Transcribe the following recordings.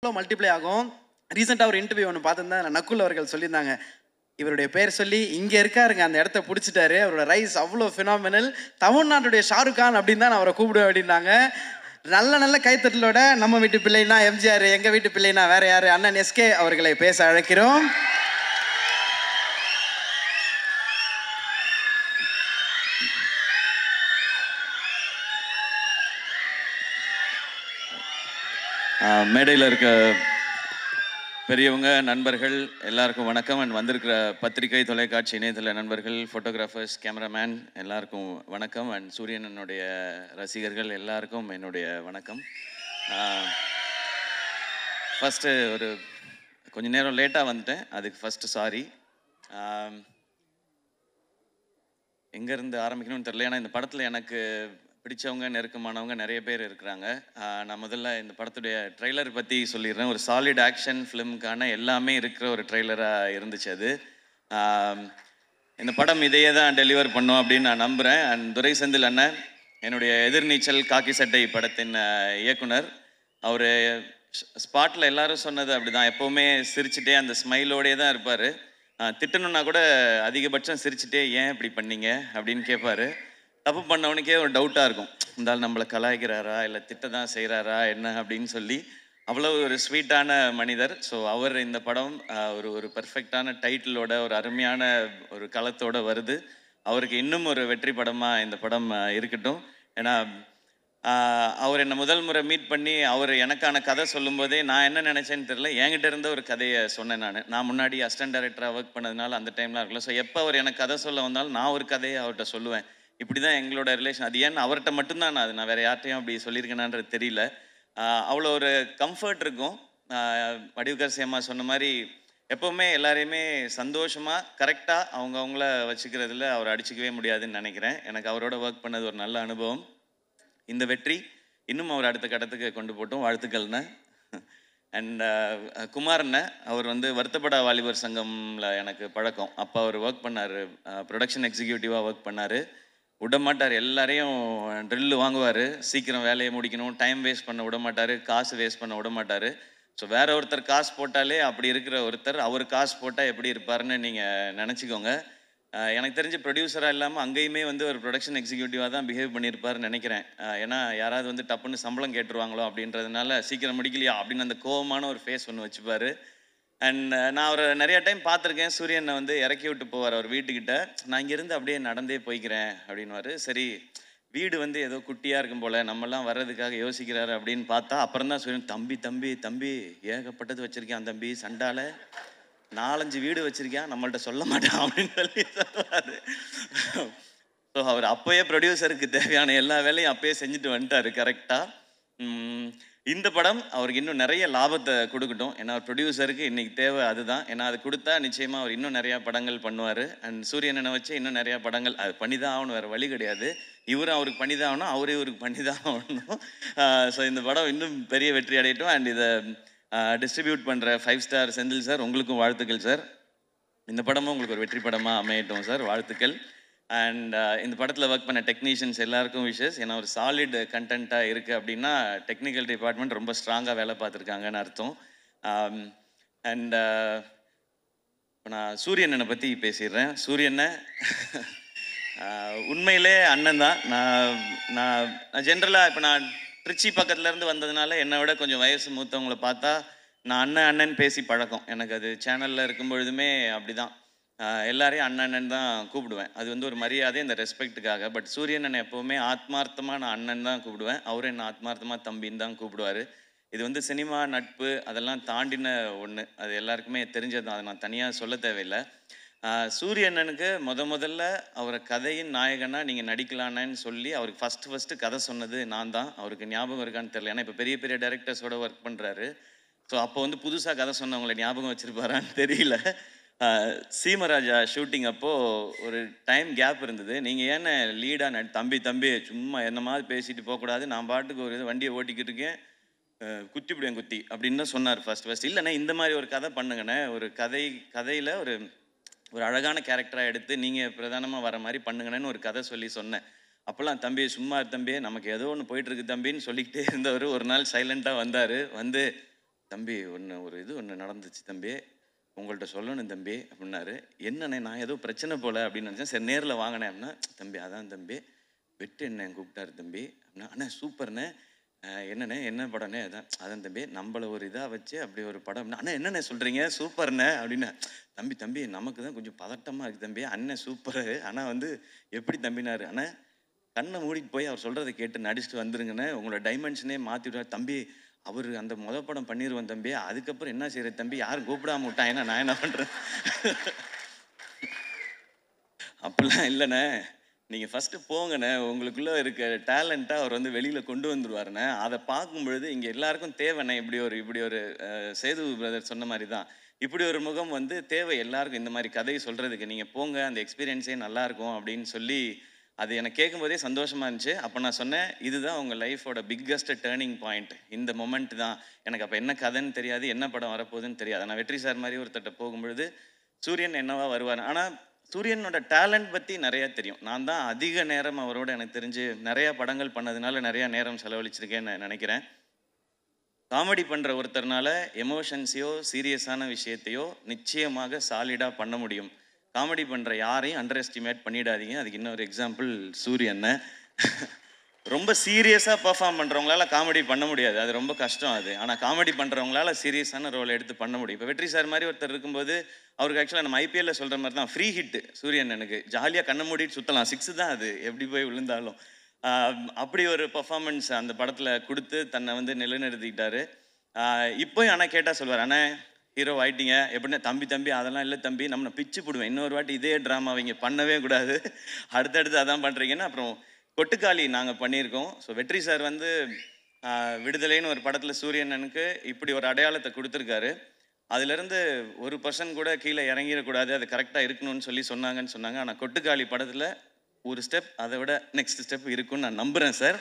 Multiply ஆகும். ரீசெண்டாக ஒரு இன்டர்வியூ ஒன்று பார்த்துருந்தேன். நக்குல் அவர்கள் சொல்லியிருந்தாங்க, இவருடைய பேர் சொல்லி இங்கே இருக்காருங்க, அந்த இடத்த பிடிச்சிட்டாரு, அவரோட ரைஸ் அவ்வளோ ஃபினாமினல், தமிழ்நாட்டுடைய ஷாருக் கான் அப்படின்னு தான் நான் அவரை கூப்பிடுவேன் அப்படின்னாங்க. நல்ல நல்ல கைத்தட்டலோட நம்ம வீட்டு பிள்ளைனா எம்ஜிஆர், எங்கள் வீட்டு பிள்ளைனா வேற யார், அண்ணன் எஸ்கே அவர்களை பேச அழைக்கிறோம். மேடையில் இருக்க பெரியவங்க, நண்பர்கள் எல்லாருக்கும் வணக்கம். அண்ட் வந்திருக்கிற பத்திரிகை, தொலைக்காட்சி, இணையதள நண்பர்கள், ஃபோட்டோகிராஃபர்ஸ், கேமராமேன் எல்லாருக்கும் வணக்கம். அண்ட் சூரியனனுடைய ரசிகர்கள் எல்லாருக்கும் என்னுடைய வணக்கம். ஃபஸ்ட்டு கொஞ்சம் நேரம் லேட்டாக வந்துட்டேன், அதுக்கு ஃபஸ்ட்டு சாரி. எங்கேருந்து ஆரம்பிக்கணும்னு தெரியல. ஏன்னா இந்த படத்தில் எனக்கு பிடிச்சவங்க, நெருக்கமானவங்க நிறைய பேர் இருக்கிறாங்க. நான் முதல்ல இந்த படத்துடைய ட்ரெய்லர் பற்றி சொல்லிடுறேன். ஒரு சாலிட் ஆக்ஷன் ஃபிலிமுக்கான எல்லாமே இருக்கிற ஒரு ட்ரெய்லராக இருந்துச்சு அது. இந்த படம் இதையே தான் டெலிவர் பண்ணோம் அப்படின்னு நான் நம்புகிறேன். அண்ட் துரை செந்தில் அண்ணன், என்னுடைய எதிர்நீச்சல் காக்கி சட்டை படத்தின் இயக்குனர், அவர் ஸ்பாட்டில் எல்லாரும் சொன்னது அப்படி தான், எப்போவுமே சிரிச்சுட்டே அந்த ஸ்மைலோடே தான் இருப்பார். திட்டணுன்னா கூட அதிகபட்சம் சிரிச்சுட்டே ஏன் இப்படி பண்ணீங்க அப்படின்னு கேட்பார். தப்பு பண்ணவனுக்கே ஒரு டவுட்டாக இருக்கும், இருந்தாலும் நம்மளை கலாய்க்கிறாரா இல்லை திட்ட தான் செய்கிறாரா என்ன அப்படின்னு சொல்லி. அவ்வளோ ஒரு ஸ்வீட்டான மனிதர். ஸோ அவர் இந்த படம் ஒரு பர்ஃபெக்டான டைட்டிலோட, ஒரு அருமையான ஒரு களத்தோடு வருது. அவருக்கு இன்னும் ஒரு வெற்றி படமாக இந்த படம் இருக்கட்டும். ஏன்னா அவர் என்னை முதல் முறை மீட் பண்ணி அவர் எனக்கான கதை சொல்லும்போதே நான் என்ன நினச்சேன்னு தெரியல, என்கிட்ட இருந்த ஒரு கதையை சொன்னேன். நான் முன்னாடி அசிஸ்டன்ட் டைரக்டராக ஒர்க் பண்ணதுனால அந்த டைம்லாம் இருக்கல. ஸோ எப்போ அவர் எனக்கு கதை சொல்ல வந்தாலும் நான் ஒரு கதையை அவர்கிட்ட சொல்லுவேன். இப்படி தான் எங்களோட ரிலேஷன். அது ஏன்னு அவர்கிட்ட மட்டும்தான் நான் வேறு யார்ட்டையும் அப்படி சொல்லியிருக்கேனான்றது தெரியல. அவ்வளோ ஒரு கம்ஃபர்ட் இருக்கும். வடிவுகர் சேமா சொன்ன மாதிரி எப்போவுமே எல்லாரையுமே சந்தோஷமாக கரெக்டாக அவங்கள வச்சுக்கிறதுல அவர் அடிச்சிக்கவே முடியாதுன்னு நினைக்கிறேன். எனக்கு அவரோட ஒர்க் பண்ணது ஒரு நல்ல அனுபவம். இந்த வெற்றி இன்னும் அவர் அடுத்த கட்டத்துக்கு கொண்டு போட்டோம். வாழ்த்துக்கள்ண்ணே. அண்ட் குமார்ண்ண, அவர் வருத்தப்படா வாலிபர் சங்கமில் எனக்கு பழக்கம். அப்போ அவர் ஒர்க் பண்ணார், ப்ரொடக்ஷன் எக்ஸிக்யூட்டிவாக ஒர்க் பண்ணார். விட மாட்டார், எல்லாரையும் ட்ரில்லு வாங்குவார், சீக்கிரம் வேலையை முடிக்கணும், டைம் வேஸ்ட் பண்ண விட மாட்டார், காசு வேஸ்ட் பண்ண விட மாட்டார். ஸோ வேற ஒருத்தர் காசு போட்டாலே அப்படி இருக்கிற ஒருத்தர் அவர் காசு போட்டால் எப்படி இருப்பாருன்னு நீங்கள் நினச்சிக்கோங்க. எனக்கு தெரிஞ்ச ப்ரொடியூசராக இல்லாமல் அங்கேயுமே ஒரு ப்ரொடக்ஷன் எக்ஸிக்யூட்டிவாக தான் பிஹேவ் பண்ணியிருப்பாருன்னு நினைக்கிறேன். ஏன்னா யாராவது டப்புன்னு சம்பளம் கேட்டுருவாங்களோ அப்படின்றதுனால சீக்கிரம் முடிக்கலையா அப்படின்னு அந்த கோவமான ஒரு ஃபேஸ் ஒன்று வச்சுப்பார். அண்ட் நான் அவரை நிறையா டைம் பார்த்துருக்கேன். சூரியனை இறக்கி விட்டு போவார் அவர் வீட்டுக்கிட்ட. நான் இங்கேருந்து அப்படியே நடந்தே போய்க்கிறேன் அப்படின்வார். சரி, வீடு ஏதோ குட்டியாக இருக்கும் போல், நம்மலாம் வர்றதுக்காக யோசிக்கிறாரு அப்படின்னு பார்த்தா அப்புறம் தான் சூரியன், தம்பி ஏகப்பட்டது வச்சுருக்கேன் தம்பி, சண்டால 4-5 வீடு வச்சுருக்கேன், நம்மள்ட்ட சொல்ல மாட்டான் அப்படின்னு சொல்லி சொல்லுவார். ஸோ அவர் அப்போயே ப்ரொடியூசருக்கு தேவையான எல்லா வேலையும் அப்போயே செஞ்சுட்டு வந்துட்டார் கரெக்டாக. இந்த படம் அவருக்கு இன்னும் நிறைய லாபத்தை கொடுக்கட்டும். ஏன்னா ப்ரொடியூசருக்கு இன்றைக்கி தேவை அதுதான். ஏன்னா அது கொடுத்தா நிச்சயமாக அவர் இன்னும் நிறையா படங்கள் பண்ணுவார். அண்ட் சூரியனை வச்சு இன்னும் நிறையா படங்கள் அது பண்ணி தான் ஆகணும், வேறு வழி கிடையாது. இவரும் அவருக்கு பண்ணி தான் ஆகணும், அவரே இவருக்கு பண்ணி தான் ஆகணும். ஸோ இந்த படம் இன்னும் பெரிய வெற்றி அடையட்டும். அண்ட் இதை டிஸ்ட்ரிபியூட் பண்ணுற 5 ஸ்டார் செந்தில் சார், உங்களுக்கும் வாழ்த்துக்கள் சார். இந்த படமும் உங்களுக்கு ஒரு வெற்றி படமாக அமையட்டும் சார், வாழ்த்துக்கள். அண்ட் இந்த படத்தில் ஒர்க் பண்ண டெக்னீஷியன்ஸ் எல்லாருக்கும் விஷஸ். ஏன்னா ஒரு சாலிட் கண்டென்ட்டாக இருக்குது அப்படின்னா டெக்னிக்கல் டிபார்ட்மெண்ட் ரொம்ப ஸ்ட்ராங்காக வேலை பார்த்துருக்காங்கன்னு அர்த்தம். அண்ட் இப்போ நான் சூரியனை பற்றி பேசிடுறேன். சூரியனை உண்மையிலே அண்ணன் தான். நான் ஜென்ரலாக இப்போ நான் திருச்சி பக்கத்துலேருந்து வந்ததுனால என்னை விட கொஞ்சம் வயசு மூத்தவங்களை பார்த்தா நான் அண்ணன் பேசி பழக்கம். எனக்கு அது சேனலில் இருக்கும் பொழுதுமே அப்படி தான், எல்லாரையும் அண்ணன் தான் கூப்பிடுவேன். அது ஒரு மரியாதை, இந்த ரெஸ்பெக்ட்டுக்காக. பட் சூரியன் என்னை எப்போவுமே ஆத்மார்த்தமாக நான் அண்ணன் தான் கூப்பிடுவேன். அவரும் என்ன ஆத்மார்த்தமாக தம்பின்னு தான் கூப்பிடுவார். இது சினிமா நட்பு அதெல்லாம் தாண்டின ஒன்று, அது எல்லாருக்குமே தெரிஞ்சது தான், அதை நான் தனியாக சொல்ல தேவையில்லை. சூரியண்ணனுக்கு முதல்ல அவரை கதையின் நாயகனாக நீங்கள் நடிக்கலான்னு சொல்லி அவருக்கு ஃபஸ்ட்டு கதை சொன்னது நான் தான். அவருக்கு ஞாபகம் இருக்கான்னு தெரியல, ஏன்னா இப்போ பெரிய பெரிய டைரக்டர்ஸோட ஒர்க் பண்ணுறாரு. ஸோ அப்போ புதுசாக கதை சொன்னவங்களை ஞாபகம் வச்சுருப்பாரான்னு தெரியல. சீமராஜா ஷூட்டிங் அப்போது ஒரு டைம் கேப் இருந்தது. நீங்கள் ஏன்னா லீடாக தம்பி சும்மா என்ன மாதிரி பேசிட்டு போகக்கூடாது, நான் பாட்டுக்கு ஒரு வண்டியை ஓட்டிக்கிட்டு இருக்கேன், குத்திவிடுவேன் குத்தி அப்படின்னு தான் சொன்னார் ஃபஸ்ட். இல்லைண்ணே இந்த மாதிரி ஒரு கதை பண்ணுங்கண்ணே, ஒரு கதையில் ஒரு அழகான கேரக்டராக எடுத்து நீங்கள் பிரதானமாக வர மாதிரி பண்ணுங்கண்ணேன்னு ஒரு கதை சொல்லி சொன்னேன். அப்போல்லாம் தம்பி சும்மா தம்பி, நமக்கு ஏதோ ஒன்று போயிட்டுருக்கு தம்பின்னு சொல்லிக்கிட்டே இருந்தவர் ஒரு நாள் சைலண்ட்டாக வந்தார். தம்பி ஒன்று நடந்துச்சு தம்பி, உங்கள்கிட்ட சொல்லணும் தம்பி அப்படின்னாரு. என்னண்ணே, நான் ஏதோ பிரச்சனை போல அப்படின்னு நினச்சேன். சரி நேரில் வாங்கினேன் அப்படின்னா, தம்பி அதான் தம்பி வெட்டு என்ன கூப்பிட்டாரு தம்பி அப்படின்னா, அண்ணா சூப்பர்ண்ணே, என்னண்ணே என்ன படம்ண்ணே, அதான் தம்பி நம்மளை ஒரு இதாக வச்சு அப்படி ஒரு படம். அண்ணா என்னண்ணே சொல்கிறீங்க, சூப்பர்ண்ணே அப்படின்னு. தம்பி நமக்கு தான் கொஞ்சம் பதட்டமாக இருக்குது தம்பி, அண்ணன் சூப்பரு, ஆனால் வந்து எப்படி தம்பினாரு. அண்ணா கண்ணை மூடிட்டு போய் அவர் சொல்கிறத கேட்டு நடிச்சுட்டு வந்துருங்கண்ணே, உங்களோட டைமென்ஷனே மாற்றி விடுவார் தம்பி. அவர் அந்த படம் பண்ணிடுவேன் தம்பி, அதுக்கப்புறம் என்ன செய்யறது தம்பி, யாரும் கூப்பிடாம விட்டான், ஏன்னா நான் என்ன பண்ணுறேன். அப்படிலாம் இல்லைண்ணே, நீங்கள் ஃபஸ்ட்டு போங்கண்ணே, உங்களுக்குள்ளே இருக்க டேலண்ட்டாக அவர் வந்து வெளியில் கொண்டு வந்துடுவாருண்ணே. அதை பார்க்கும்பொழுது இங்கே எல்லாருக்கும் தேவைண்ணே. இப்படி ஒரு சேது பிரதர் சொன்ன மாதிரி தான், இப்படி ஒரு முகம் வந்து தேவை எல்லாருக்கும். இந்த மாதிரி கதையை சொல்கிறதுக்கு நீங்கள் போங்க, அந்த எக்ஸ்பீரியன்ஸே நல்லாயிருக்கும் அப்படின்னு சொல்லி அது எனக்கு கேட்கும்போதே சந்தோஷமாக இருந்துச்சு. அப்போ நான் சொன்னேன், இதுதான் உங்கள் லைஃபோட பிக்கஸ்ட் டேர்னிங் பாயிண்ட், இந்த மொமெண்ட் தான். எனக்கு அப்போ என்ன கதைன்னு தெரியாது, என்ன படம் வரப்போகுதுன்னு தெரியாது. நான் வெற்றி சார் மாதிரி ஒருத்தட்ட போகும்பொழுது சூரியன் என்னவா வருவார். ஆனால் சூரியனோட டேலண்ட் பற்றி நிறையா தெரியும். நான் தான் அதிக நேரம் அவரோட எனக்கு தெரிஞ்சு நிறையா படங்கள் பண்ணதுனால நிறையா நேரம் செலவழிச்சிருக்கேன்னு நினைக்கிறேன். காமெடி பண்ணுற ஒருத்தர்னால எமோஷன்ஸையோ சீரியஸான விஷயத்தையோ நிச்சயமாக சாலிடாக பண்ண முடியும். காமெடி பண்ணுற யாரையும் அண்டர் எஸ்டிமேட் பண்ணிடாதீங்க. அதுக்கு இன்னொரு எக்ஸாம்பிள் சூரியனை. ரொம்ப சீரியஸாக பர்ஃபார்ம் பண்ணுறவங்களால காமெடி பண்ண முடியாது, அது ரொம்ப கஷ்டம் அது. ஆனால் காமெடி பண்ணுறவங்களால சீரியஸான ரோல் எடுத்து பண்ண முடியும். இப்போ வெற்றி சார் மாதிரி ஒருத்தர் இருக்கும்போது அவருக்கு ஆக்சுவலாக நம்ம ஐபிஎல்ல சொல்கிற மாதிரி தான் ஃப்ரீ ஹிட்டு சூரியன். எனக்கு ஜாலியாக கண்ணை மூடிட்டு சுற்றலாம், 6 தான் அது, எப்படி போய் விழுந்தாலும். அப்படி ஒரு பர்ஃபார்மன்ஸ் அந்த படத்தில் கொடுத்து தன்னை வந்து நிலைநிறுத்திக்கிட்டாரு. இப்போயும் ஆனால் கேட்டால் சொல்வார், அண்ணே ஹீரோ ஆயிட்டீங்க எப்படின்னா. தம்பி அதெல்லாம் இல்லை தம்பி, நம்ம பிச்சு போடுவேன், இன்னொரு வாட்டி இதே ட்ராமா அவங்க பண்ணவே கூடாது, அடுத்தடுத்து அதான் பண்ணுறீங்கன்னு. அப்புறம் கொட்டுக்காளி நாங்கள் பண்ணியிருக்கோம். ஸோ வெற்றி சார் வந்து விடுதலைன்னு ஒரு படத்தில் சூரியனனுக்கு இப்படி ஒரு அடையாளத்தை கொடுத்துருக்காரு. அதுலேருந்து ஒரு பர்சன் கூட கீழே இறங்கிடக்கூடாது, அது கரெக்டாக இருக்கணும்னு சொன்னாங்கன்னு சொன்னாங்க. ஆனால் கொட்டுக்காளி படத்தில் ஒரு ஸ்டெப் அதை விட நெக்ஸ்ட் ஸ்டெப் இருக்குன்னு நான் நம்புகிறேன் சார்.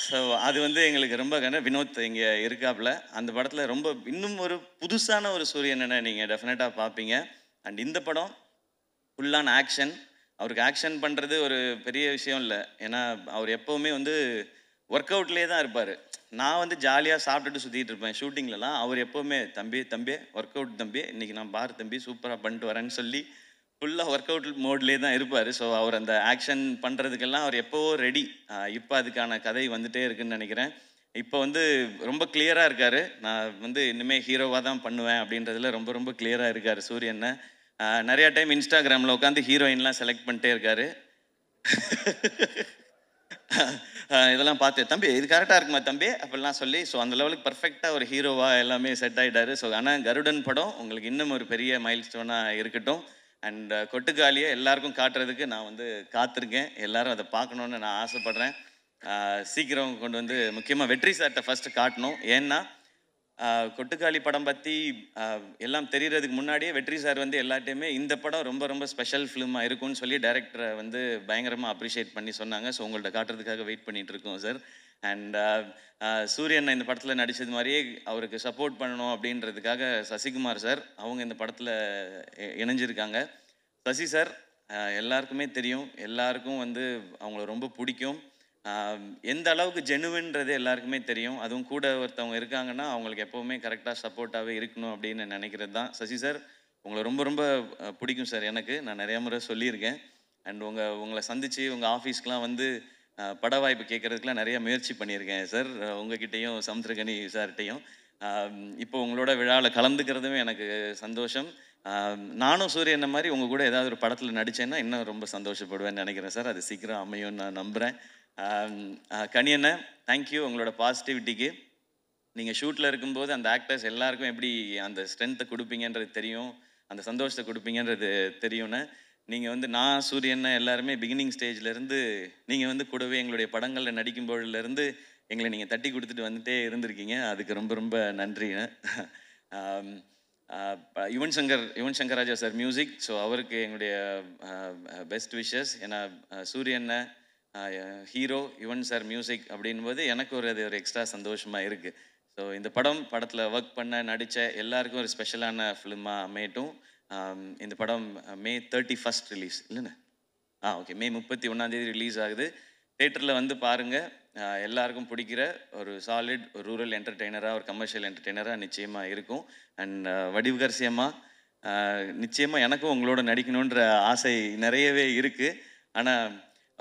ஸோ அது வந்து எங்களுக்கு ரொம்ப வினோத் இங்கே இருக்காப்புல அந்த படத்தில் ரொம்ப இன்னும் ஒரு புதுசான ஒரு சூரியனை நீங்கள் டெஃபினட்டாக பார்ப்பீங்க. அண்ட் இந்த படம் ஃபுல்லான ஆக்ஷன். அவருக்கு ஆக்ஷன் பண்ணுறது ஒரு பெரிய விஷயம் இல்லை, ஏன்னா அவர் எப்போவுமே வந்து ஒர்க் அவுட்லேயே தான் இருப்பார். நான் வந்து ஜாலியாக சாப்பிட்டுட்டு சுற்றிட்டு இருப்பேன் ஷூட்டிங்லலாம். அவர் எப்போவுமே தம்பி ஒர்க் அவுட் தம்பி, இன்றைக்கி நான் பார் தம்பி சூப்பராக பண்ணிட்டு வரேன்னு சொல்லி ஃபுல்லாக ஒர்க் அவுட் மோட்லேயே தான் இருப்பார். ஸோ அவர் அந்த ஆக்ஷன் பண்ணுறதுக்கெல்லாம் அவர் எப்போவோ ரெடி. இப்போ அதுக்கான கதை வந்துகிட்டே இருக்குதுன்னு நினைக்கிறேன். இப்போ வந்து ரொம்ப கிளியராக இருக்கார், நான் வந்து இனிமேல் ஹீரோவாக தான் பண்ணுவேன் அப்படின்றதுல ரொம்ப ரொம்ப கிளியராக இருக்கார் சூரியனை. நிறையா டைம் இன்ஸ்டாகிராமில் உட்காந்து ஹீரோயின்லாம் செலக்ட் பண்ணிட்டே இருக்கார். இதெல்லாம் பார்த்து தம்பி இது கரெக்டாக இருக்குமா தம்பி அப்படிலாம் சொல்லி, ஸோ அந்த லெவலுக்கு பர்ஃபெக்டாக ஒரு ஹீரோவாக எல்லாமே செட் ஆகிட்டாரு. ஸோ ஆனால் கருடன் படம் உங்களுக்கு இன்னும் ஒரு பெரிய மைல் ஸ்டோனாக இருக்கட்டும். அண்ட் கொட்டுக்காலியை எல்லாருக்கும் காட்டுறதுக்கு நான் வந்து காத்திருக்கேன். எல்லாரும் அதை பார்க்கணுன்னு நான் ஆசைப்பட்றேன். சீக்கிரம் கொண்டு வந்து முக்கியமாக வெற்றி சார்கிட்ட ஃபஸ்ட்டு காட்டணும். ஏன்னா கொட்டுக்காளி படம் பற்றி எல்லாம் தெரியறதுக்கு முன்னாடியே வெற்றி சார் வந்து எல்லாட்டையுமே இந்த படம் ரொம்ப ரொம்ப ஸ்பெஷல் ஃபிலிமாக இருக்கும்னு சொல்லி டைரக்டரை வந்து பயங்கரமாக அப்ரிஷியேட் பண்ணி சொன்னாங்க. ஸோ உங்கள்கிட்ட காட்டுறதுக்காக வெயிட் பண்ணிகிட்டு இருக்கோம் சார். அண்ட் சூரியன் இந்த படத்தில் நடித்தது மாதிரியே அவருக்கு சப்போர்ட் பண்ணணும் அப்படின்றதுக்காக சசிகுமார் சார் அவங்க இந்த படத்தில் இணைஞ்சிருக்காங்க. சசி சார் எல்லாருக்குமே தெரியும், எல்லாருக்கும் வந்து அவங்கள ரொம்ப பிடிக்கும். எந்த அளவுக்கு ஜெனுவின்றது எல்லாருக்குமே தெரியும். அதுவும் கூட ஒருத்தவங்க இருக்காங்கன்னா அவங்களுக்கு எப்போவுமே கரெக்டாக சப்போர்ட்டாகவே இருக்கணும் அப்படின்னு நினைக்கிறது தான். சசி சார் உங்களை ரொம்ப ரொம்ப பிடிக்கும் சார். எனக்கு நான் நிறையா முறை சொல்லியிருக்கேன். அண்ட் உங்களை சந்தித்து உங்கள் ஆஃபீஸ்க்கெலாம் வந்து பட வாய்ப்பு கேட்குறதுக்குலாம் நிறைய முயற்சி பண்ணியிருக்கேன் சார், உங்ககிட்டையும் சமுத்திரகனி சார்கிட்டையும். இப்போ உங்களோட விழாவில் கலந்துக்கிறதுமே எனக்கு சந்தோஷம். நானும் சூரியன் மாதிரி உங்கள் கூட ஏதாவது ஒரு படத்தில் நடித்தேன்னா இன்னும் ரொம்ப சந்தோஷப்படுவேன்னு நினைக்கிறேன் சார். அது சீக்கிரம் அமையும் நான் நம்புகிறேன். கனியண்ண தேங்க்யூ உங்களோட பாசிட்டிவிட்டிக்கு. நீங்கள் ஷூட்டில் இருக்கும்போது அந்த ஆக்டர்ஸ் எல்லாருக்கும் எப்படி அந்த ஸ்ட்ரென்த்தை கொடுப்பீங்கன்றது தெரியும், அந்த சந்தோஷத்தை கொடுப்பீங்கன்றது தெரியும்னு. நீங்கள் வந்து நான் சூரியன் எல்லாருமே பிகினிங் ஸ்டேஜ்லேருந்து நீங்கள் வந்து கூடவே எங்களுடைய படங்களில் நடிக்கும்போதுலேருந்து எங்களை நீங்கள் தட்டி கொடுத்துட்டு வந்துட்டே இருந்திருக்கீங்க. அதுக்கு ரொம்ப ரொம்ப நன்றிங்க. Yuvan Shankar Raja sir music. So அவருக்கு எங்களுடைய பெஸ்ட் விஷஸ். ஏன்னா சூரியனை ஹீரோ, யுவன் சார் மியூசிக் அப்படின்போது எனக்கு அது ஒரு எக்ஸ்ட்ரா சந்தோஷமாக இருக்குது. ஸோ இந்த படத்தில் ஒர்க் பண்ண நடித்த எல்லாருக்கும் ஒரு ஸ்பெஷலான ஃபிலிமாக அமையட்டும். இந்த படம் May 31 ரிலீஸ் இல்லைண்ணே? ஓகே, May 31 ரிலீஸ் ஆகுது. தேட்டரில் வந்து பாருங்கள். எல்லாருக்கும் பிடிக்கிற ஒரு சாலிட் ரூரல் என்டர்டெய்னராக, ஒரு கமர்ஷியல் என்டர்டெய்னராக நிச்சயமாக இருக்கும். அண்ட் வடிவுகரசியம்மா, நிச்சயமாக எனக்கும் உங்களோட நடிக்கணுன்ற ஆசை நிறையவே இருக்குது. ஆனால்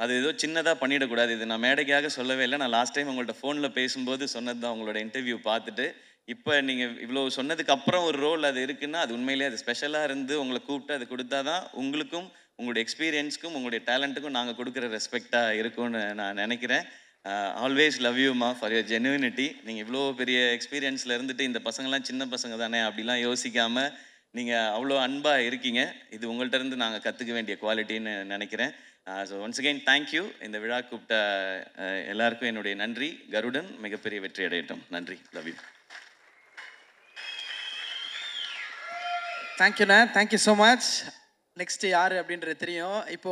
அது ஏதோ சின்னதாக பண்ணிடக்கூடாது. இது நான் மேடைக்காக சொல்லவே இல்லை. நான் லாஸ்ட் டைம் உங்கள்கிட்ட ஃபோனில் பேசும்போது சொன்னது தான். உங்களோட இன்டர்வியூ பார்த்துட்டு இப்போ நீங்கள் இவ்வளோ சொன்னதுக்கு அப்புறம் ஒரு ரோல் அது இருக்குன்னா, அது உண்மையிலேயே அது ஸ்பெஷலாக இருந்து உங்களை கூப்பிட்டு அது கொடுத்தா தான் உங்களுக்கும் உங்களுடைய எக்ஸ்பீரியன்ஸ்க்கும் உங்களுடைய டேலண்ட்டுக்கும் நாங்கள் கொடுக்குற ரெஸ்பெக்டாக இருக்கும்னு நான் நினைக்கிறேன். ஆல்வேஸ் லவ் யூமா ஃபார் யுவர் ஜென்யூனிட்டி. நீங்கள் இவ்வளோ பெரிய எக்ஸ்பீரியன்ஸில் இருந்துட்டு இந்த பசங்கள்லாம் சின்ன பசங்க தானே அப்படிலாம் யோசிக்காமல் நீங்கள் அவ்வளோ அன்பாக இருக்கீங்க. இது உங்கள்கிட்ட இருந்து நாங்கள் கற்றுக்க வேண்டிய குவாலிட்டின்னு நினைக்கிறேன். So once again thank you. இந்த விழா கூப்பிட்ட எல்லாருக்கும் என்னுடைய நன்றி. கருடன் மிகப்பெரிய வெற்றி அடையட்டும். நன்றி. Love you. தேங்க்யூண்ணா, தேங்க்யூ ஸோ மச். நெக்ஸ்ட் யார் அப்படின்றது தெரியும் இப்போ.